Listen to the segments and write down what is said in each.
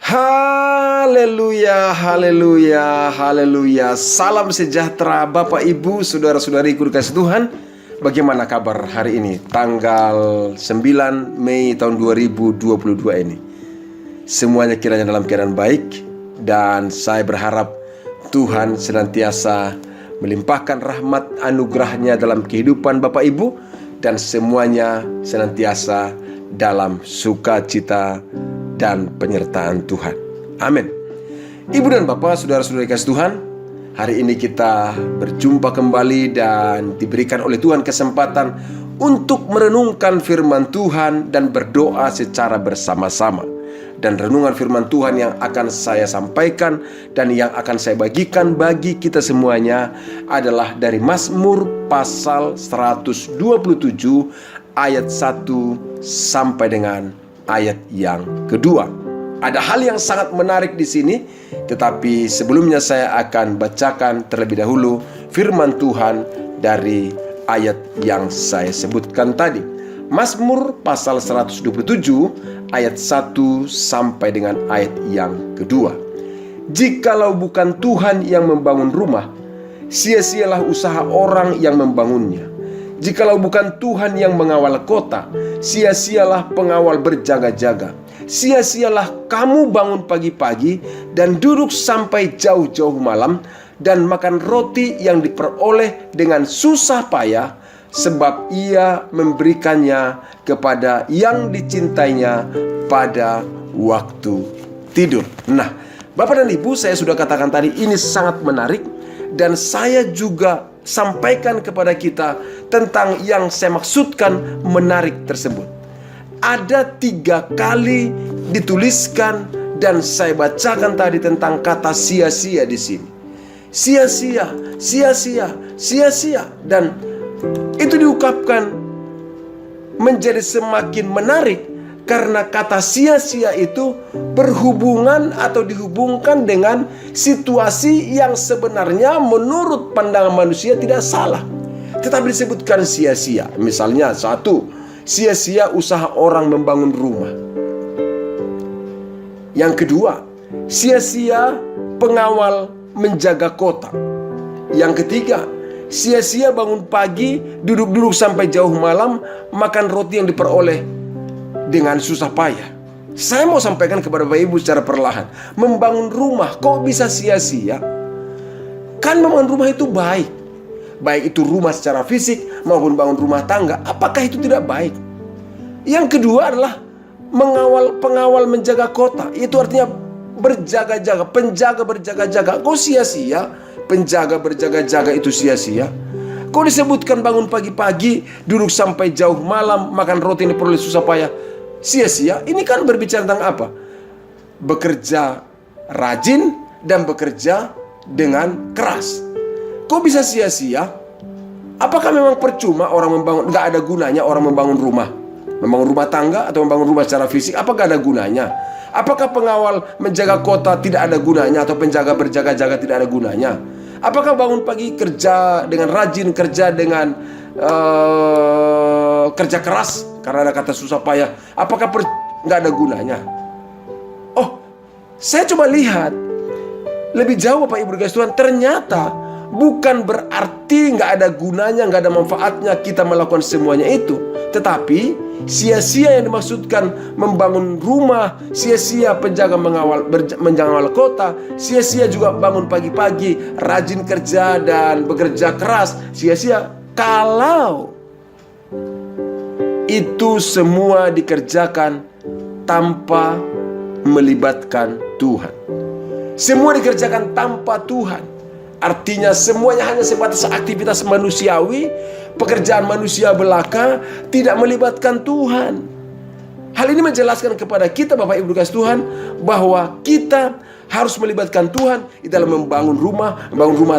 Haleluya, haleluya, haleluya. Salam sejahtera Bapak Ibu, saudara-saudariku dikasih Tuhan. Bagaimana kabar hari ini? Tanggal 9 Mei tahun 2022 ini. Semuanya kiranya dalam keadaan baik. Dan saya berharap Tuhan senantiasa melimpahkan rahmat anugerahnya dalam kehidupan Bapak Ibu. Dan semuanya senantiasa dalam sukacita dan penyertaan Tuhan. Amin. Ibu dan Bapak, saudara-saudari kasih Tuhan, hari ini kita berjumpa kembali dan diberikan oleh Tuhan kesempatan untuk merenungkan firman Tuhan dan berdoa secara bersama-sama. Dan renungan firman Tuhan yang akan saya sampaikan dan yang akan saya bagikan bagi kita semuanya adalah dari Mazmur pasal 127 ayat 1 sampai dengan ayat yang kedua. Ada hal yang sangat menarik di sini, tetapi sebelumnya saya akan bacakan terlebih dahulu firman Tuhan dari ayat yang saya sebutkan tadi. Mazmur pasal 127 ayat 1 sampai dengan ayat yang kedua. Jikalau bukan Tuhan yang membangun rumah, sia-sialah usaha orang yang membangunnya. Jikalau bukan Tuhan yang mengawal kota, sia-sialah pengawal berjaga-jaga. Sia-sialah kamu bangun pagi-pagi dan duduk sampai jauh-jauh malam dan makan roti yang diperoleh dengan susah payah, sebab ia memberikannya kepada yang dicintainya pada waktu tidur. Nah, Bapak dan Ibu, saya sudah katakan tadi ini sangat menarik. Dan saya juga sampaikan kepada kita tentang yang saya maksudkan menarik tersebut. Ada 3 kali dituliskan dan saya bacakan tadi tentang kata sia-sia di sini. Sia-sia, sia-sia, sia-sia. Dan itu diungkapkan menjadi semakin menarik karena kata sia-sia itu berhubungan atau dihubungkan dengan situasi yang sebenarnya menurut pandangan manusia tidak salah, tetapi disebutkan sia-sia. Misalnya 1, sia-sia usaha orang membangun rumah. Yang kedua, sia-sia pengawal menjaga kota. Yang ketiga, sia-sia bangun pagi, duduk-duduk sampai jauh malam, makan roti yang diperoleh dengan susah payah. Saya mau sampaikan kepada Bapak Ibu secara perlahan. Membangun rumah kok bisa sia-sia? Kan membangun rumah itu baik. Baik itu rumah secara fisik maupun bangun rumah tangga. Apakah itu tidak baik? Yang kedua adalah pengawal menjaga kota. Itu artinya berjaga-jaga, penjaga berjaga-jaga. Kok sia-sia? Penjaga berjaga-jaga itu sia-sia? Kok disebutkan bangun pagi-pagi, duduk sampai jauh malam, makan roti ini perlu susah payah? Sia-sia. Ini kan berbicara tentang apa? Bekerja rajin dan bekerja dengan keras. Kok bisa sia-sia? Apakah memang percuma orang membangun, gak ada gunanya orang membangun rumah? Membangun rumah tangga atau membangun rumah secara fisik, apakah ada gunanya? Apakah pengawal menjaga kota tidak ada gunanya? Atau penjaga berjaga-jaga tidak ada gunanya? Apakah bangun pagi kerja dengan rajin, kerja dengan kerja keras karena ada kata susah payah, apakah nggak ada gunanya? Oh, saya coba lihat lebih jauh Bapak Ibu dikasih Tuhan. Ternyata bukan berarti nggak ada gunanya, nggak ada manfaatnya kita melakukan semuanya itu. Tetapi sia-sia yang dimaksudkan membangun rumah, sia-sia penjaga menjangkau kota, sia-sia juga bangun pagi-pagi, rajin kerja dan bekerja keras, sia-sia kalau itu semua dikerjakan tanpa melibatkan Tuhan. Semua dikerjakan tanpa Tuhan. Artinya semuanya hanya sebatas aktivitas manusiawi, pekerjaan manusia belaka, tidak melibatkan Tuhan. Hal ini menjelaskan kepada kita Bapak Ibu kasih Tuhan bahwa kita harus melibatkan Tuhan di dalam membangun rumah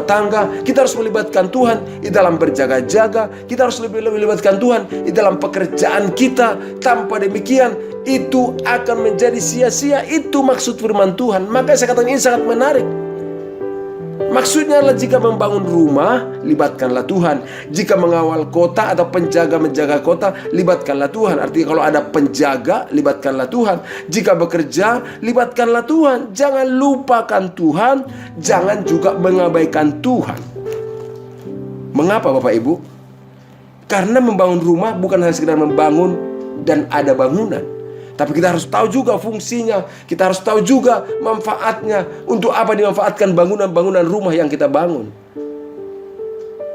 tangga. Kita harus melibatkan Tuhan di dalam berjaga-jaga. Kita harus melibatkan Tuhan di dalam pekerjaan kita. Tanpa demikian itu akan menjadi sia-sia. Itu maksud firman Tuhan. Maka saya katakan ini sangat menarik. Maksudnya adalah jika membangun rumah, libatkanlah Tuhan. Jika mengawal kota atau menjaga kota, libatkanlah Tuhan. Artinya kalau ada penjaga, libatkanlah Tuhan. Jika bekerja, libatkanlah Tuhan. Jangan lupakan Tuhan, jangan juga mengabaikan Tuhan. Mengapa Bapak Ibu? Karena membangun rumah bukan hanya sekedar membangun dan ada bangunan, tapi kita harus tahu juga fungsinya. Kita harus tahu juga manfaatnya. Untuk apa dimanfaatkan bangunan-bangunan rumah yang kita bangun.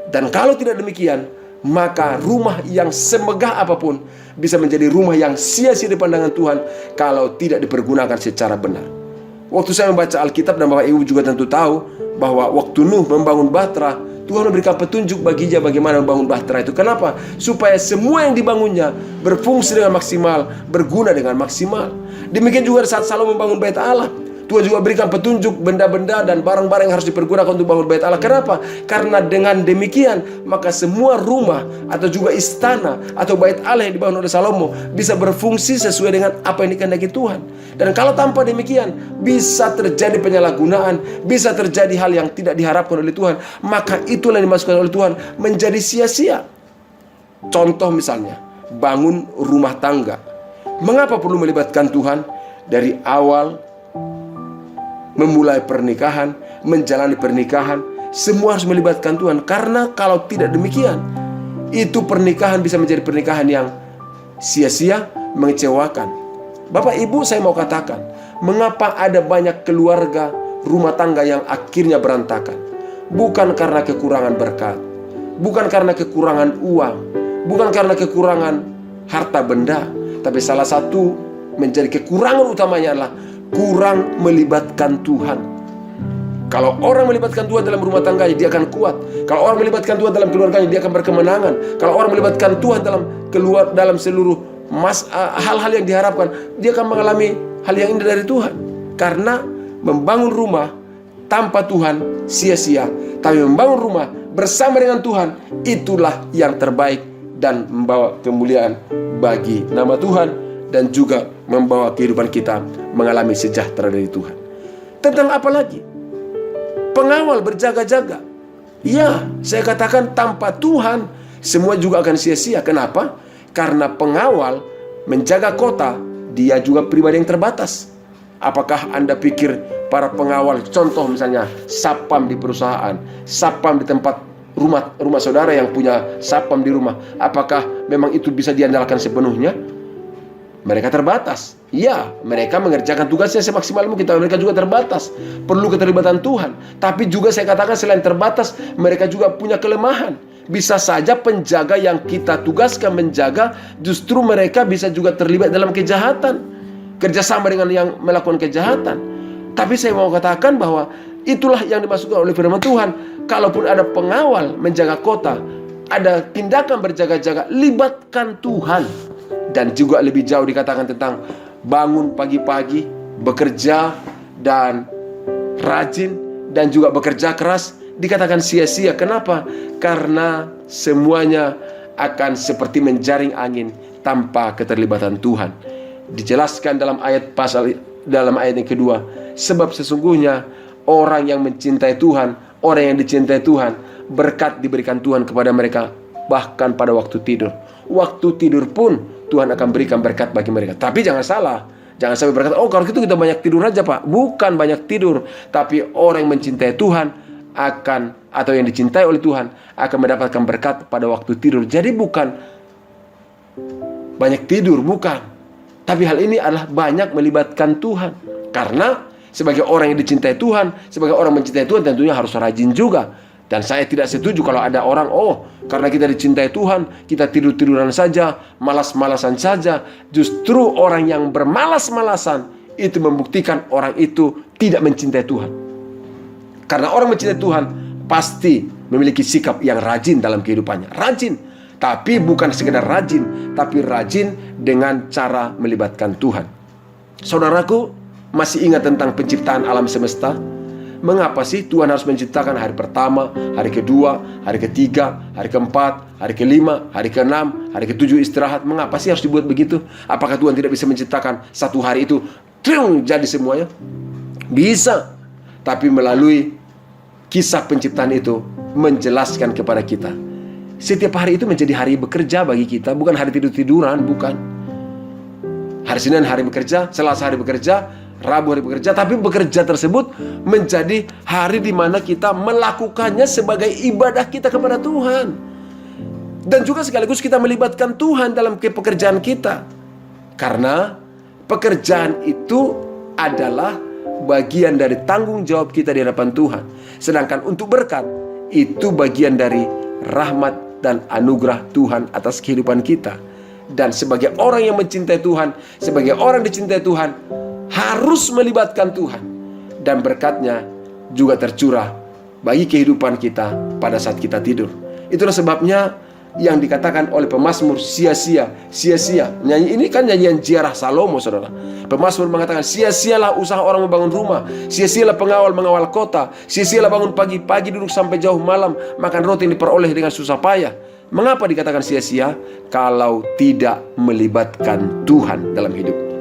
Dan kalau tidak demikian, maka rumah yang semegah apapun bisa menjadi rumah yang sia-sia di pandangan Tuhan kalau tidak dipergunakan secara benar. Waktu saya membaca Alkitab, dan Bapak Ibu juga tentu tahu bahwa waktu Nuh membangun Bahtera, Tuhan memberikan petunjuk baginya bagaimana membangun Bahtera itu. Kenapa? Supaya semua yang dibangunnya berfungsi dengan maksimal, berguna dengan maksimal. Demikian juga saat Salomo membangun Bait Allah, Tuhan juga berikan petunjuk benda-benda dan barang-barang yang harus dipergunakan untuk bangun Bait Allah. Kenapa? Karena dengan demikian maka semua rumah atau juga istana atau Bait Allah yang dibangun oleh Salomo bisa berfungsi sesuai dengan apa yang dikehendaki Tuhan. Dan kalau tanpa demikian bisa terjadi penyalahgunaan, bisa terjadi hal yang tidak diharapkan oleh Tuhan. Maka itulah yang dimasukkan oleh Tuhan menjadi sia-sia. Contoh misalnya, bangun rumah tangga. Mengapa perlu melibatkan Tuhan? Dari awal memulai pernikahan, menjalani pernikahan, semua harus melibatkan Tuhan. Karena kalau tidak demikian, itu pernikahan bisa menjadi pernikahan yang sia-sia, mengecewakan. Bapak Ibu, saya mau katakan, mengapa ada banyak keluarga rumah tangga yang akhirnya berantakan? Bukan karena kekurangan berkat, bukan karena kekurangan uang, bukan karena kekurangan harta benda, tapi salah satu menjadi kekurangan utamanya adalah kurang melibatkan Tuhan. Kalau orang melibatkan Tuhan dalam rumah tangganya, dia akan kuat. Kalau orang melibatkan Tuhan dalam keluarganya, dia akan berkemenangan. Kalau orang melibatkan Tuhan dalam seluruh hal-hal yang diharapkan, dia akan mengalami hal yang indah dari Tuhan. Karena membangun rumah tanpa Tuhan sia-sia, tapi membangun rumah bersama dengan Tuhan, itulah yang terbaik dan membawa kemuliaan bagi nama Tuhan, dan juga membawa kehidupan kita mengalami sejahtera dari Tuhan. Tentang apa lagi? Pengawal berjaga-jaga. Ya, saya katakan tanpa Tuhan semua juga akan sia-sia. Kenapa? Karena pengawal menjaga kota, dia juga pribadi yang terbatas. Apakah Anda pikir para pengawal, contoh misalnya satpam di perusahaan, satpam di tempat rumah saudara yang punya satpam di rumah, apakah memang itu bisa diandalkan sepenuhnya? Mereka terbatas. Ya, mereka mengerjakan tugasnya semaksimal mungkin, tapi mereka juga terbatas. Perlu keterlibatan Tuhan. Tapi juga saya katakan selain terbatas, mereka juga punya kelemahan. Bisa saja penjaga yang kita tugaskan menjaga, justru mereka bisa juga terlibat dalam kejahatan, kerjasama dengan yang melakukan kejahatan. Tapi saya mau katakan bahwa itulah yang dimasukkan oleh firman Tuhan. Kalaupun ada pengawal menjaga kota, ada tindakan berjaga-jaga, libatkan Tuhan. Dan juga lebih jauh dikatakan tentang bangun pagi-pagi, bekerja dan rajin, dan juga bekerja keras. Dikatakan sia-sia. Kenapa? Karena semuanya akan seperti menjaring angin tanpa keterlibatan Tuhan. Dijelaskan dalam ayat yang kedua, sebab sesungguhnya orang yang mencintai Tuhan, orang yang dicintai Tuhan, berkat diberikan Tuhan kepada mereka bahkan pada waktu tidur. Waktu tidur pun Tuhan akan berikan berkat bagi mereka. Tapi jangan salah, jangan sampai berkata, oh kalau gitu kita banyak tidur aja Pak. Bukan banyak tidur, tapi orang yang mencintai Tuhan atau yang dicintai oleh Tuhan akan mendapatkan berkat pada waktu tidur. Jadi bukan banyak tidur, bukan. Tapi hal ini adalah banyak melibatkan Tuhan. Karena sebagai orang yang dicintai Tuhan, sebagai orang mencintai Tuhan, tentunya harus rajin juga. Dan saya tidak setuju kalau ada orang, karena kita dicintai Tuhan, kita tidur-tiduran saja, malas-malasan saja. Justru orang yang bermalas-malasan itu membuktikan orang itu tidak mencintai Tuhan. Karena orang mencintai Tuhan pasti memiliki sikap yang rajin dalam kehidupannya. Rajin, tapi bukan sekedar rajin, tapi rajin dengan cara melibatkan Tuhan. Saudaraku, masih ingat tentang penciptaan alam semesta? Mengapa sih Tuhan harus menciptakan hari pertama, hari kedua, hari ketiga, hari keempat, hari kelima, hari keenam, hari ketujuh istirahat? Mengapa sih harus dibuat begitu? Apakah Tuhan tidak bisa menciptakan satu hari itu jadi semuanya? Bisa, tapi melalui kisah penciptaan itu menjelaskan kepada kita, setiap hari itu menjadi hari bekerja bagi kita, bukan hari tidur-tiduran, bukan. Hari Senin hari bekerja, Selasa hari bekerja, Rabu hari bekerja, tapi bekerja tersebut menjadi hari di mana kita melakukannya sebagai ibadah kita kepada Tuhan. Dan juga sekaligus kita melibatkan Tuhan dalam pekerjaan kita. Karena pekerjaan itu adalah bagian dari tanggung jawab kita di hadapan Tuhan. Sedangkan untuk berkat, itu bagian dari rahmat dan anugerah Tuhan atas kehidupan kita. Dan sebagai orang yang mencintai Tuhan, sebagai orang dicintai Tuhan, harus melibatkan Tuhan. Dan berkatnya juga tercurah bagi kehidupan kita pada saat kita tidur. Itulah sebabnya yang dikatakan oleh pemazmur, sia-sia, sia-sia. Nyanyi ini kan nyanyian ziarah Salomo, saudara. Pemazmur mengatakan, sia-sialah usaha orang membangun rumah, sia-sialah pengawal mengawal kota, sia-sialah bangun pagi-pagi duduk sampai jauh malam, makan roti yang diperoleh dengan susah payah. Mengapa dikatakan sia-sia? Kalau tidak melibatkan Tuhan dalam hidupnya,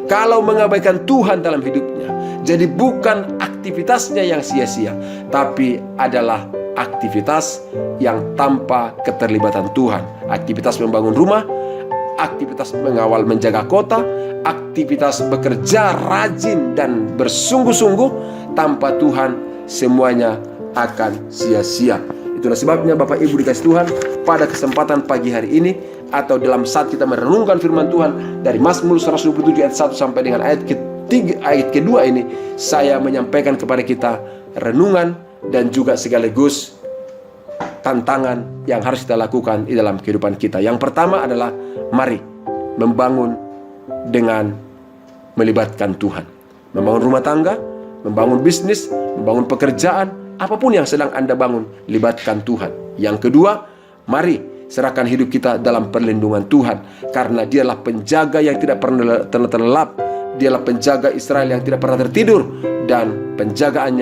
kalau mengabaikan Tuhan dalam hidupnya. Jadi bukan aktivitasnya yang sia-sia, tapi adalah aktivitas yang tanpa keterlibatan Tuhan. Aktivitas membangun rumah, aktivitas mengawal menjaga kota, aktivitas bekerja rajin dan bersungguh-sungguh tanpa Tuhan, semuanya akan sia-sia. Itulah sebabnya Bapak Ibu dikasih Tuhan, pada kesempatan pagi hari ini atau dalam saat kita merenungkan firman Tuhan dari Mazmur 127 ayat 1 sampai dengan ayat kedua ini, saya menyampaikan kepada kita renungan dan juga sekaligus tantangan yang harus kita lakukan di dalam kehidupan kita. Yang pertama adalah mari membangun dengan melibatkan Tuhan. Membangun rumah tangga, membangun bisnis, membangun pekerjaan, apapun yang sedang Anda bangun, libatkan Tuhan. Yang kedua, mari serahkan hidup kita dalam perlindungan Tuhan, karena Dialah penjaga yang tidak pernah terlelap. Dialah penjaga Israel yang tidak pernah tertidur, dan penjagaan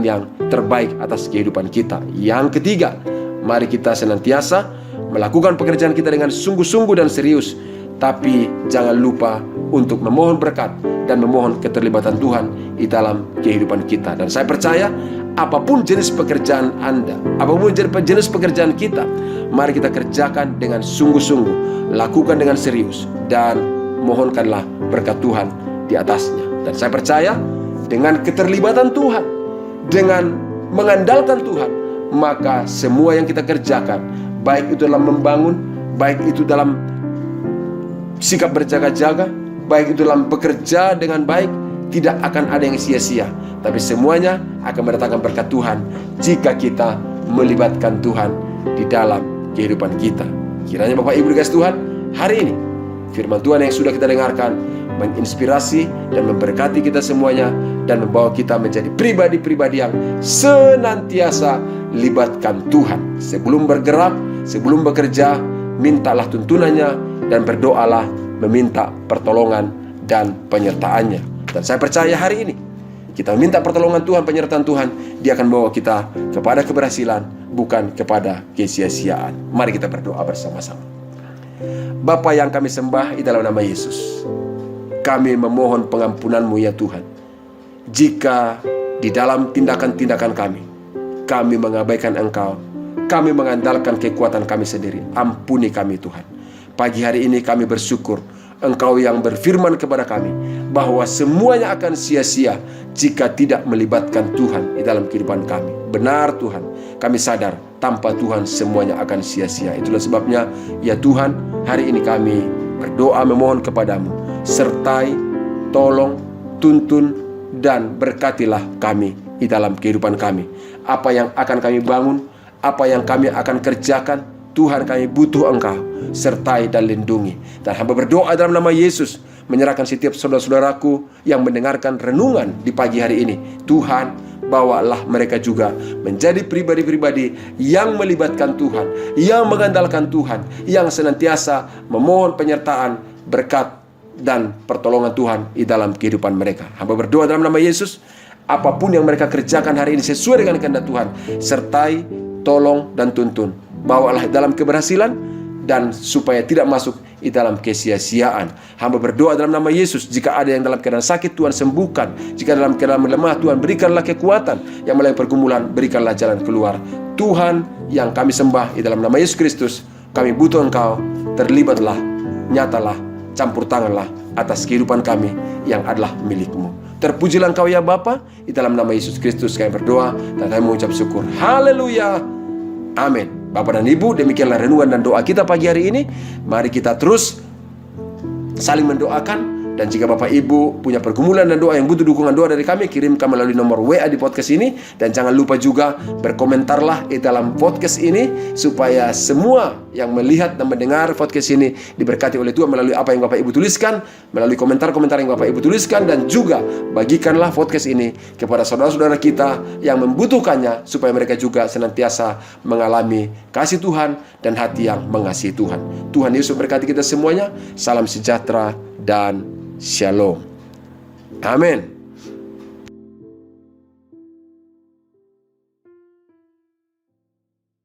yang terbaik atas kehidupan kita. Yang ketiga, mari kita senantiasa melakukan pekerjaan kita dengan sungguh-sungguh dan serius, tapi jangan lupa untuk memohon berkat dan memohon keterlibatan Tuhan di dalam kehidupan kita. Dan saya percaya apapun jenis pekerjaan Anda, apapun jenis pekerjaan kita, mari kita kerjakan dengan sungguh-sungguh, lakukan dengan serius, dan mohonkanlah berkat Tuhan di atasnya. Dan saya percaya dengan keterlibatan Tuhan, dengan mengandalkan Tuhan, maka semua yang kita kerjakan, baik itu dalam membangun, baik itu dalam sikap berjaga-jaga, baik itu dalam bekerja dengan baik, tidak akan ada yang sia-sia. Tapi semuanya akan mendatangkan berkat Tuhan jika kita melibatkan Tuhan di dalam kehidupan kita. Kiranya Bapak Ibu dikasih Tuhan, hari ini firman Tuhan yang sudah kita dengarkan menginspirasi dan memberkati kita semuanya, dan membawa kita menjadi pribadi-pribadi yang senantiasa libatkan Tuhan. Sebelum bergerak, sebelum bekerja, mintalah tuntunannya dan berdoalah meminta pertolongan dan penyertaannya. Dan saya percaya hari ini kita meminta pertolongan Tuhan, penyertaan Tuhan, Dia akan bawa kita kepada keberhasilan, bukan kepada kesia-siaan. Mari kita berdoa bersama-sama. Bapa yang kami sembah di dalam nama Yesus, kami memohon pengampunan-Mu ya Tuhan, jika di dalam tindakan-tindakan kami mengabaikan Engkau, kami mengandalkan kekuatan kami sendiri. Ampuni kami Tuhan. Pagi hari ini kami bersyukur Engkau yang berfirman kepada kami bahwa semuanya akan sia-sia jika tidak melibatkan Tuhan di dalam kehidupan kami. Benar Tuhan, kami sadar tanpa Tuhan semuanya akan sia-sia. Itulah sebabnya ya Tuhan, hari ini kami berdoa memohon kepadamu, sertai, tolong, tuntun, dan berkatilah kami di dalam kehidupan kami. Apa yang akan kami bangun, apa yang kami akan kerjakan, Tuhan kami butuh Engkau, sertai dan lindungi. Dan hamba berdoa dalam nama Yesus, menyerahkan setiap saudara-saudaraku yang mendengarkan renungan di pagi hari ini. Tuhan, bawalah mereka juga menjadi pribadi-pribadi yang melibatkan Tuhan, yang mengandalkan Tuhan, yang senantiasa memohon penyertaan, berkat, dan pertolongan Tuhan di dalam kehidupan mereka. Hamba berdoa dalam nama Yesus, apapun yang mereka kerjakan hari ini sesuai dengan kehendak Tuhan, sertai, tolong, dan tuntun. Bawalah dalam keberhasilan, dan supaya tidak masuk di dalam kesia-siaan. Hamba berdoa dalam nama Yesus, jika ada yang dalam keadaan sakit, Tuhan sembuhkan. Jika dalam keadaan lemah, Tuhan berikanlah kekuatan. Yang melalui pergumulan, berikanlah jalan keluar. Tuhan yang kami sembah, di dalam nama Yesus Kristus, kami butuh Engkau. Terlibatlah, nyatalah, campur tanganlah atas kehidupan kami yang adalah milik-Mu. Terpujilah Engkau ya Bapa, di dalam nama Yesus Kristus kami berdoa dan kami mengucap syukur. Haleluya. Amin. Bapak dan Ibu, demikianlah renungan dan doa kita pagi hari ini. Mari kita terus saling mendoakan. Dan jika Bapak Ibu punya pergumulan dan doa yang butuh dukungan doa dari kami, kirimkan melalui nomor WA di podcast ini. Dan jangan lupa juga berkomentarlah di dalam podcast ini, supaya semua yang melihat dan mendengar podcast ini diberkati oleh Tuhan melalui apa yang Bapak Ibu tuliskan, melalui komentar-komentar yang Bapak Ibu tuliskan. Dan juga bagikanlah podcast ini kepada saudara-saudara kita yang membutuhkannya, supaya mereka juga senantiasa mengalami kasih Tuhan dan hati yang mengasihi Tuhan. Tuhan Yesus berkati kita semuanya. Salam sejahtera dan Shalom. Amin.